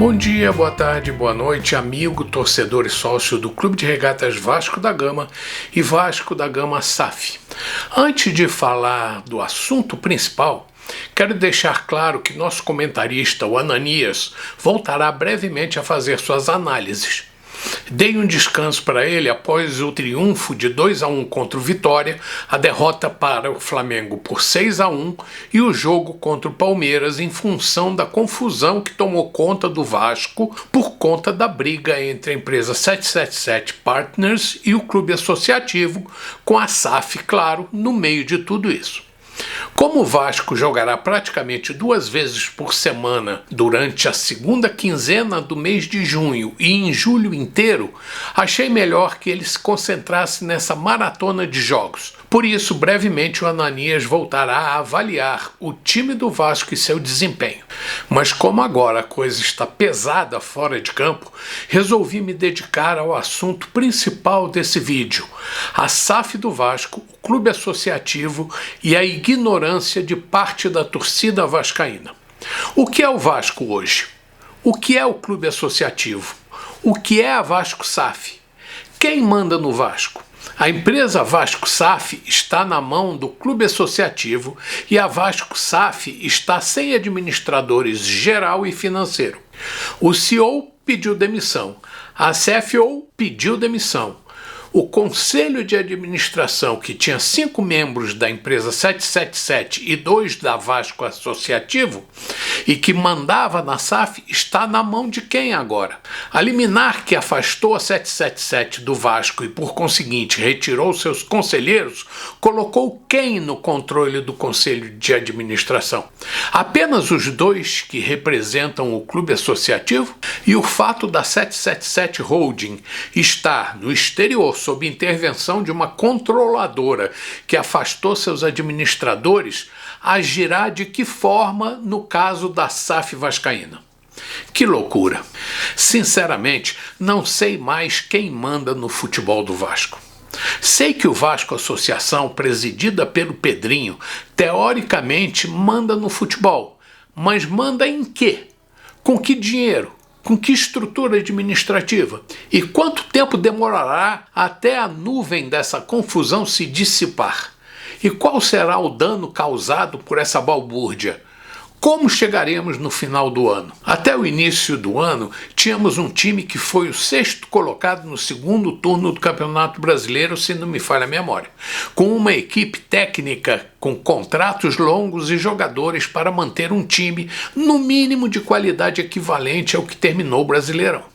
Bom dia, boa tarde, boa noite, amigo, torcedor e sócio do Clube de Regatas Vasco da Gama e Vasco da Gama SAF. Antes de falar do assunto principal, quero deixar claro que nosso comentarista, o Ananias, voltará brevemente a fazer suas análises. Dei um descanso para ele após o triunfo de 2-1 contra o Vitória, a derrota para o Flamengo por 6-1 e o jogo contra o Palmeiras em função da confusão que tomou conta do Vasco por conta da briga entre a empresa 777 Partners e o clube associativo, com a SAF, claro, no meio de tudo isso. Como o Vasco jogará praticamente 2 vezes por semana durante a segunda quinzena do mês de junho e em julho inteiro, achei melhor que ele se concentrasse nessa maratona de jogos. Por isso, brevemente o Ananias voltará a avaliar o time do Vasco e seu desempenho. Mas como agora a coisa está pesada fora de campo, resolvi me dedicar ao assunto principal desse vídeo: a SAF do Vasco, o clube associativo e a ignorância de parte da torcida vascaína. O que é o Vasco hoje? O que é o clube associativo? O que é a Vasco SAF? Quem manda no Vasco? A empresa Vasco SAF está na mão do clube associativo e a Vasco SAF está sem administradores geral e financeiro. O CEO pediu demissão, a CFO pediu demissão. O conselho de administração, que tinha 5 membros da empresa 777 e 2 da Vasco Associativo, e que mandava na SAF, está na mão de quem agora? A liminar que afastou a 777 do Vasco e, por conseguinte, retirou seus conselheiros, colocou quem no controle do conselho de administração? Apenas os 2 que representam o clube associativo? E o fato da 777 Holding estar no exterior sob intervenção de uma controladora que afastou seus administradores, agirá de que forma no caso da SAF vascaína? Que loucura! Sinceramente, não sei mais quem manda no futebol do Vasco. Sei que o Vasco Associação, presidida pelo Pedrinho, teoricamente manda no futebol, mas manda em quê? Com que dinheiro? Com que estrutura administrativa? E quanto tempo demorará até a nuvem dessa confusão se dissipar? E qual será o dano causado por essa balbúrdia? Como chegaremos no final do ano? Até o início do ano, tínhamos um time que foi o 6º colocado no 2º turno do Campeonato Brasileiro, se não me falha a memória, com uma equipe técnica com contratos longos e jogadores para manter um time, no mínimo, de qualidade equivalente ao que terminou o Brasileirão.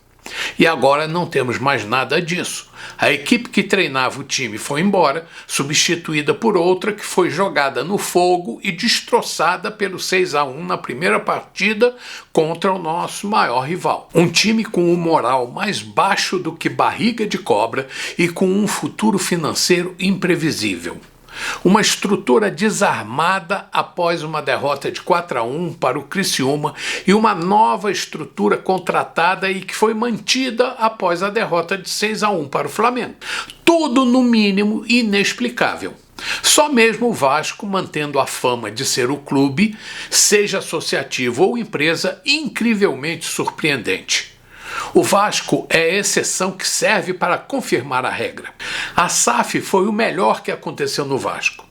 E agora não temos mais nada disso. A equipe que treinava o time foi embora, substituída por outra que foi jogada no fogo e destroçada pelo 6-1 na primeira partida contra o nosso maior rival. Um time com um moral mais baixo do que barriga de cobra e com um futuro financeiro imprevisível. Uma estrutura desarmada após uma derrota de 4-1 para o Criciúma e uma nova estrutura contratada e que foi mantida após a derrota de 6-1 para o Flamengo. Tudo, no mínimo, inexplicável. Só mesmo o Vasco, mantendo a fama de ser o clube, seja associativo ou empresa, incrivelmente surpreendente. O Vasco é a exceção que serve para confirmar a regra. A SAF foi o melhor que aconteceu no Vasco.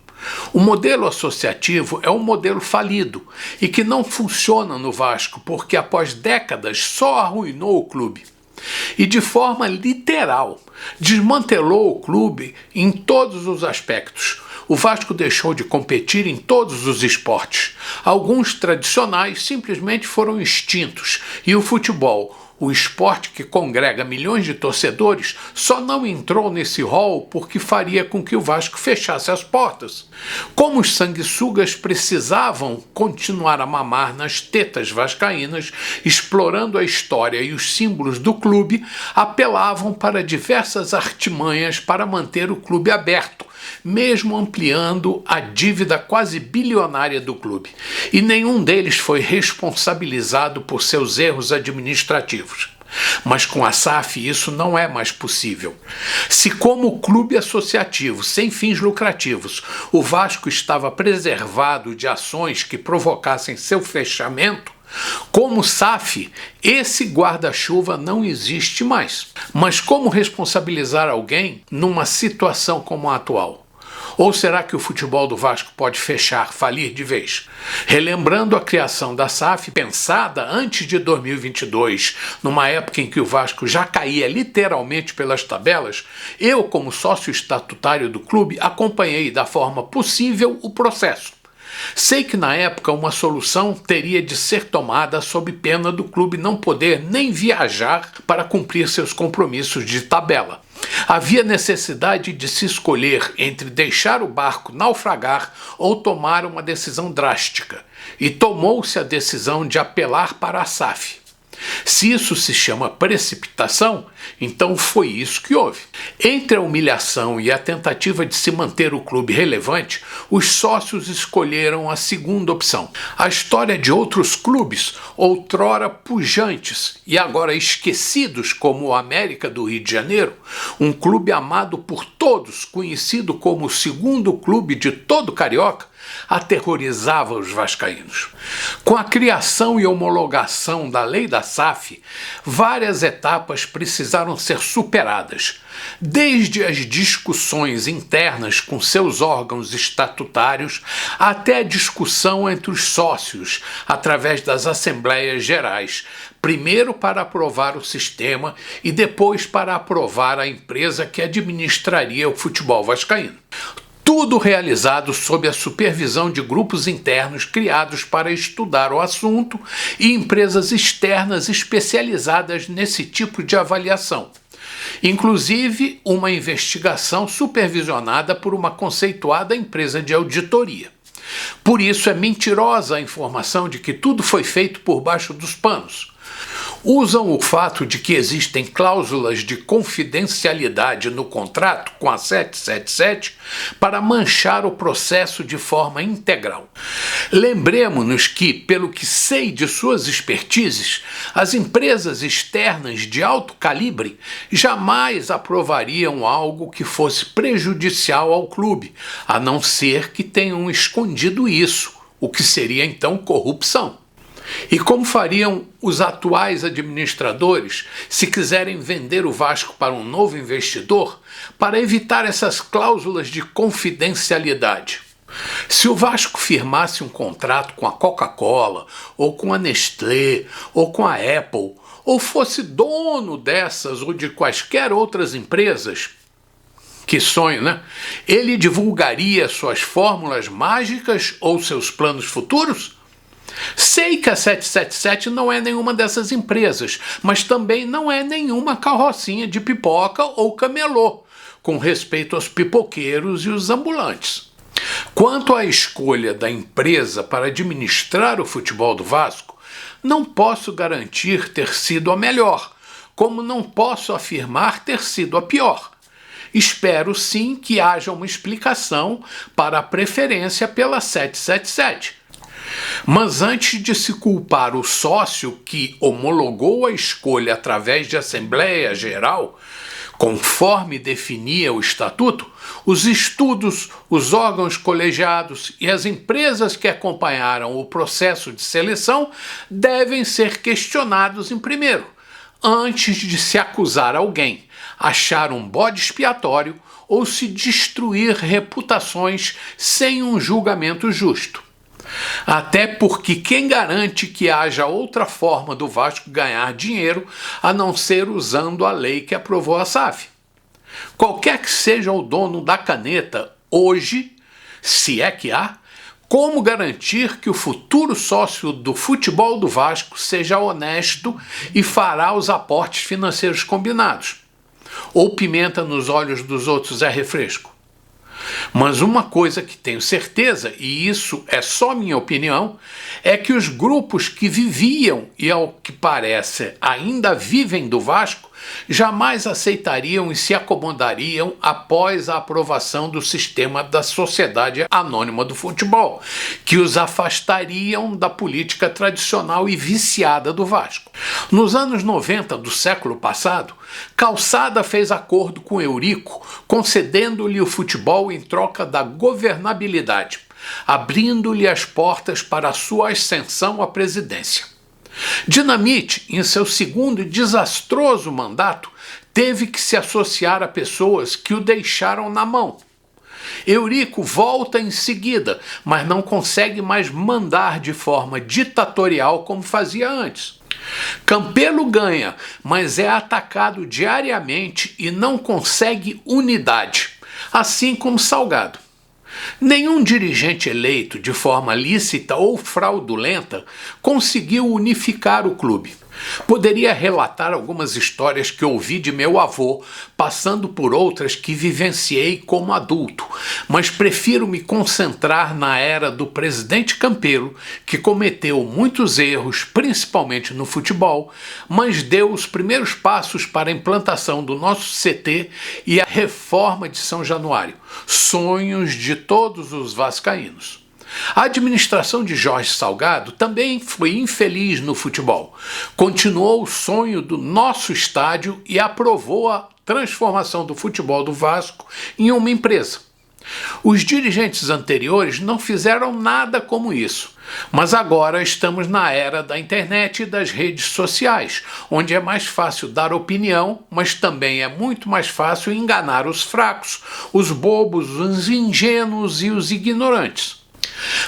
O modelo associativo é um modelo falido e que não funciona no Vasco porque após décadas só arruinou o clube. E de forma literal, desmantelou o clube em todos os aspectos. O Vasco deixou de competir em todos os esportes. Alguns tradicionais simplesmente foram extintos e o futebol, o esporte que congrega milhões de torcedores, só não entrou nesse rol porque faria com que o Vasco fechasse as portas. Como os sanguessugas precisavam continuar a mamar nas tetas vascaínas, explorando a história e os símbolos do clube, apelavam para diversas artimanhas para manter o clube aberto, mesmo ampliando a dívida quase bilionária do clube. E nenhum deles foi responsabilizado por seus erros administrativos. Mas com a SAF isso não é mais possível. Se como clube associativo sem fins lucrativos o Vasco estava preservado de ações que provocassem seu fechamento, Como SAF, esse guarda-chuva não existe mais. Mas como responsabilizar alguém numa situação como a atual? Ou será que o futebol do Vasco pode fechar, falir de vez? Relembrando a criação da SAF, pensada antes de 2022, numa época em que o Vasco já caía literalmente pelas tabelas, eu, como sócio estatutário do clube, acompanhei da forma possível o processo. Sei que na época uma solução teria de ser tomada sob pena do clube não poder nem viajar para cumprir seus compromissos de tabela. Havia necessidade de se escolher entre deixar o barco naufragar ou tomar uma decisão drástica, e tomou-se a decisão de apelar para a SAF. Se isso se chama precipitação, então foi isso que houve. Entre a humilhação e a tentativa de se manter o clube relevante, os sócios escolheram a segunda opção. A história de outros clubes, outrora pujantes e agora esquecidos, como o América do Rio de Janeiro, um clube amado por todos, conhecido como o segundo clube de todo carioca, aterrorizava os vascaínos. Com a criação e homologação da lei da SAF, várias etapas precisaram ser superadas, desde as discussões internas com seus órgãos estatutários até a discussão entre os sócios, através das assembleias gerais, primeiro para aprovar o sistema e depois para aprovar a empresa que administraria o futebol vascaíno. Tudo realizado sob a supervisão de grupos internos criados para estudar o assunto e empresas externas especializadas nesse tipo de avaliação. Inclusive, uma investigação supervisionada por uma conceituada empresa de auditoria. Por isso é mentirosa a informação de que tudo foi feito por baixo dos panos. Usam o fato de que existem cláusulas de confidencialidade no contrato com a 777 para manchar o processo de forma integral. Lembremos-nos que, pelo que sei de suas expertises, as empresas externas de alto calibre jamais aprovariam algo que fosse prejudicial ao clube, a não ser que tenham escondido isso, o que seria então corrupção. E como fariam os atuais administradores se quiserem vender o Vasco para um novo investidor para evitar essas cláusulas de confidencialidade? Se o Vasco firmasse um contrato com a Coca-Cola, ou com a Nestlé, ou com a Apple, ou fosse dono dessas ou de quaisquer outras empresas, que sonho, né? Ele divulgaria suas fórmulas mágicas ou seus planos futuros? Sei que a 777 não é nenhuma dessas empresas, mas também não é nenhuma carrocinha de pipoca ou camelô, com respeito aos pipoqueiros e os ambulantes. Quanto à escolha da empresa para administrar o futebol do Vasco, não posso garantir ter sido a melhor, como não posso afirmar ter sido a pior. Espero sim que haja uma explicação para a preferência pela 777. Mas antes de se culpar o sócio que homologou a escolha através de Assembleia Geral, conforme definia o Estatuto, os estudos, os órgãos colegiados e as empresas que acompanharam o processo de seleção devem ser questionados em primeiro, antes de se acusar alguém, achar um bode expiatório ou se destruir reputações sem um julgamento justo. Até porque quem garante que haja outra forma do Vasco ganhar dinheiro a não ser usando a lei que aprovou a SAF? Qualquer que seja o dono da caneta hoje, se é que há, como garantir que o futuro sócio do futebol do Vasco seja honesto e fará os aportes financeiros combinados? Ou pimenta nos olhos dos outros é refresco? Mas uma coisa que tenho certeza, e isso é só minha opinião, é que os grupos que viviam e, ao que parece, ainda vivem do Vasco, jamais aceitariam e se acomodariam após a aprovação do sistema da Sociedade Anônima do Futebol, que os afastariam da política tradicional e viciada do Vasco. Nos anos 90 do século passado, Calçada fez acordo com Eurico, concedendo-lhe o futebol em troca da governabilidade, abrindo-lhe as portas para a sua ascensão à presidência. Dinamite, em seu segundo e desastroso mandato, teve que se associar a pessoas que o deixaram na mão. Eurico volta em seguida, mas não consegue mais mandar de forma ditatorial como fazia antes. Campelo ganha, mas é atacado diariamente e não consegue unidade, assim como Salgado. Nenhum dirigente eleito de forma lícita ou fraudulenta conseguiu unificar o clube. Poderia relatar algumas histórias que ouvi de meu avô, passando por outras que vivenciei como adulto, mas prefiro me concentrar na era do presidente Campelo, que cometeu muitos erros, principalmente no futebol, mas deu os primeiros passos para a implantação do nosso CT e a reforma de São Januário, sonhos de todos os vascaínos. A administração de Jorge Salgado também foi infeliz no futebol. Continuou o sonho do nosso estádio e aprovou a transformação do futebol do Vasco em uma empresa. Os dirigentes anteriores não fizeram nada como isso, mas agora estamos na era da internet e das redes sociais, onde é mais fácil dar opinião, mas também é muito mais fácil enganar os fracos, os bobos, os ingênuos e os ignorantes.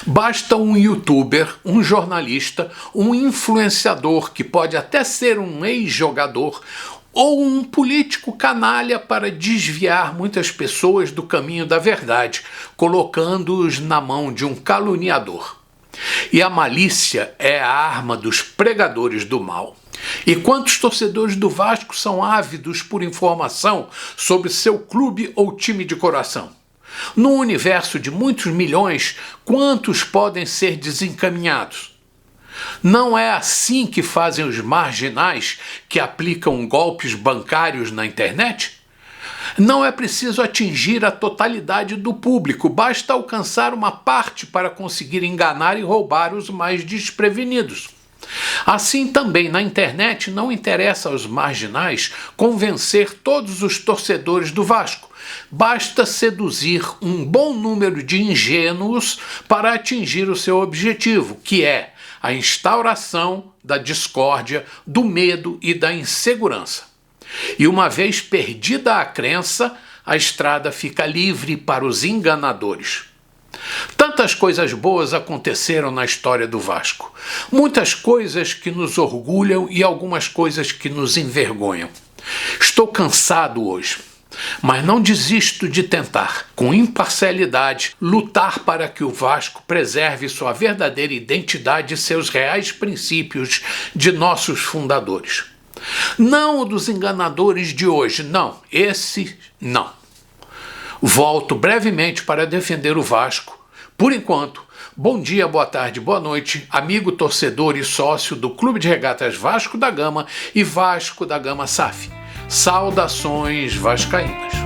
Basta um youtuber, um jornalista, um influenciador que pode até ser um ex-jogador ou um político canalha para desviar muitas pessoas do caminho da verdade, colocando-os na mão de um caluniador. E a malícia é a arma dos pregadores do mal. E quantos torcedores do Vasco são ávidos por informação sobre seu clube ou time de coração? No universo de muitos milhões, quantos podem ser desencaminhados? Não é assim que fazem os marginais que aplicam golpes bancários na internet? Não é preciso atingir a totalidade do público, basta alcançar uma parte para conseguir enganar e roubar os mais desprevenidos. Assim também na internet não interessa aos marginais convencer todos os torcedores do Vasco. Basta seduzir um bom número de ingênuos para atingir o seu objetivo, que é a instauração da discórdia, do medo e da insegurança. E uma vez perdida a crença, a estrada fica livre para os enganadores. Tantas coisas boas aconteceram na história do Vasco. Muitas coisas que nos orgulham e algumas coisas que nos envergonham. Estou cansado hoje, mas não desisto de tentar, com imparcialidade, lutar para que o Vasco preserve sua verdadeira identidade e seus reais princípios de nossos fundadores. Não o dos enganadores de hoje, não, esse não. Volto brevemente para defender o Vasco. Por enquanto, bom dia, boa tarde, boa noite, amigo torcedor e sócio do Clube de Regatas Vasco da Gama e Vasco da Gama SAF. Saudações vascaínas.